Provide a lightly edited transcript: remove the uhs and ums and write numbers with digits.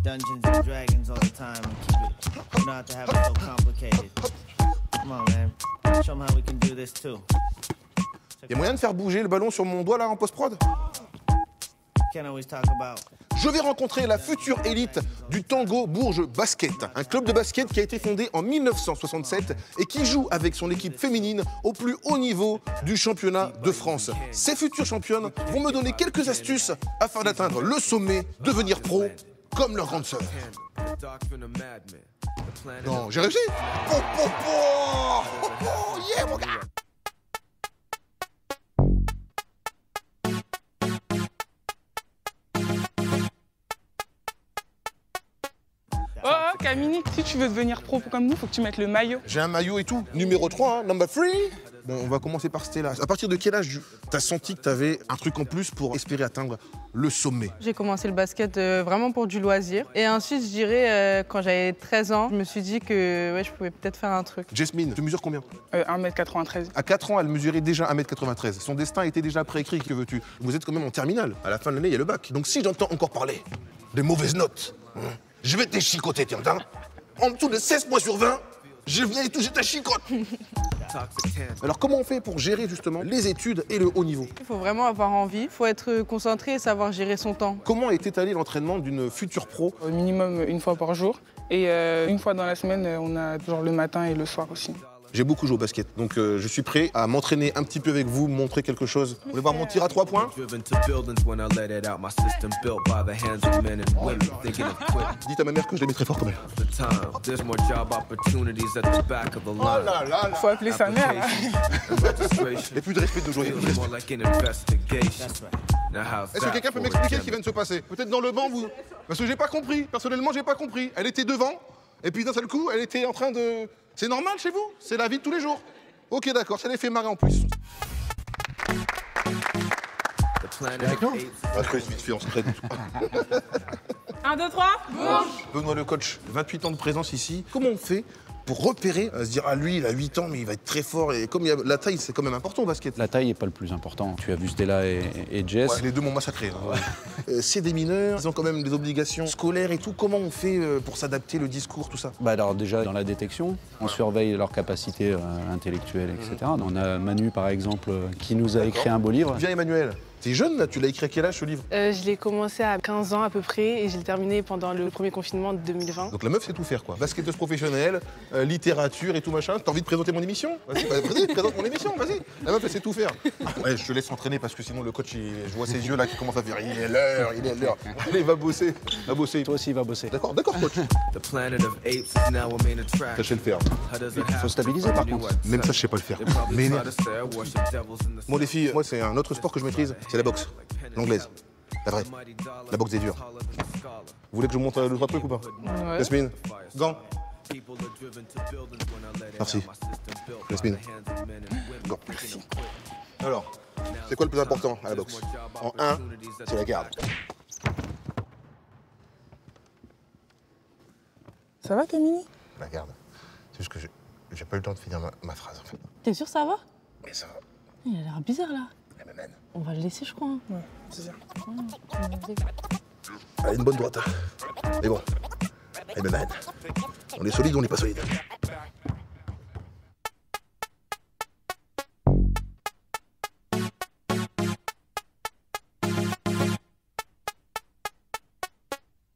Dungeons and Dragons all the time and keep it. You don't have to have it so complicated. Come on, man. Show them how we can do this too. Y a moyen de faire bouger le ballon sur mon doigt là en post-prod? Can't always talk about. Je vais rencontrer la future élite du Tango Bourges Basket, un club de basket qui a été fondé en 1967 et qui joue avec son équipe féminine au plus haut niveau du championnat de France. Ces futures championnes vont me donner quelques astuces afin d'atteindre le sommet, devenir pro comme leur grande sœur. Non, j'ai réussi. Oh, oh, oh, oh, oh, yeah, mon gars. Oh, Camini, si tu veux devenir pro comme nous, faut que tu mettes le maillot. J'ai un maillot et tout. Numéro 3, hein, number 3. Bon, on va commencer par Stella. À partir de quel âge t'as senti que t'avais un truc en plus pour espérer atteindre le sommet? J'ai commencé le basket vraiment pour du loisir. Et ensuite, je dirais, quand j'avais 13 ans, je me suis dit que ouais, je pouvais peut-être faire un truc. Jasmine, tu mesures combien? 1m93. À 4 ans, elle mesurait déjà 1m93. Son destin était déjà préécrit, que veux-tu? Vous êtes quand même en terminale. À la fin de l'année, il y a le bac. Donc si j'entends encore parler des mauvaises notes, je vais te chicoter, tiens. En dessous de 16 points sur 20, je viens et toucher ta chicote. Alors comment on fait pour gérer justement les études et le haut niveau? Il faut vraiment avoir envie, il faut être concentré et savoir gérer son temps. Comment est étalé l'entraînement d'une future pro? Au minimum une fois par jour. Et une fois dans la semaine, on a genre le matin et le soir aussi. J'ai beaucoup joué au basket, donc je suis prêt à m'entraîner un petit peu avec vous, montrer quelque chose. Vous voulez voir mon tir à 3 points? Dites à ma mère que je les mets très fort quand même. Oh là là. Faut appeler sa mère. Et plus de respect d'aujourd'hui. Est-ce que quelqu'un peut m'expliquer ce qui vient de se passer? Peut-être dans le banc, vous? Parce que j'ai pas compris. Personnellement, j'ai pas compris. Elle était devant, et puis d'un seul coup, elle était en train de... C'est normal chez vous? C'est la vie de tous les jours? Ok, d'accord, ça les fait marrer en plus. Avec nous? Ah, je vite fait, on se traite. 1, 2, 3, bouge! Benoît le coach, 28 ans de présence ici. Comment on fait pour repérer, se dire, ah lui, il a 8 ans, mais il va être très fort. Et comme il y a la taille, c'est quand même important au basket. La taille n'est pas le plus important. Tu as vu Stella et Jess. Ouais, les deux m'ont massacré. Hein. C'est des mineurs, ils ont quand même des obligations scolaires et tout. Comment on fait pour s'adapter, le discours, tout ça? Bah alors déjà, dans la détection, on surveille leurs capacités intellectuelles, etc. On a Manu, par exemple, qui nous a écrit un beau livre. Viens, Emmanuel. T'es jeune, là, tu l'as écrit à quel âge, ce livre? Je l'ai commencé à 15 ans à peu près et je l'ai terminé pendant le premier confinement de 2020. Donc la meuf sait tout faire, quoi. Basketteuse professionnelle, littérature et tout machin. T'as envie de présenter mon émission? Vas-y, vas-y, présente mon émission, vas-y. La meuf, elle sait tout faire. Ouais, je te laisse s'entraîner parce que sinon le coach, je vois ses yeux là qui commencent à faire il est l'heure, il est l'heure. Allez, va bosser, va bosser. Toi aussi, va bosser. D'accord, d'accord, coach. Sachez le faire. Il faut stabiliser, par contre. Même ça, je sais pas le faire. Mais bon, les filles, moi, c'est un autre sport que je maîtrise, c'est la boxe. L'anglaise. La vraie. La boxe des durs. Vous voulez que je vous montre 2-3 trucs ou pas? Ouais. Jasmine, gants. Merci. Jasmine, gants. Merci. Alors, c'est quoi le plus important à la boxe? En 1, c'est la garde. Ça va, Camini? La garde. C'est juste que j'ai pas eu le temps de finir ma phrase, en fait. T'es sûr ça va? Mais ça va. Il a l'air bizarre là. MMA. On va le laisser, je crois. Hein. Ouais, c'est ça. Allez, une bonne droite. Mais bon, MMA. On est solide, on n'est pas solide.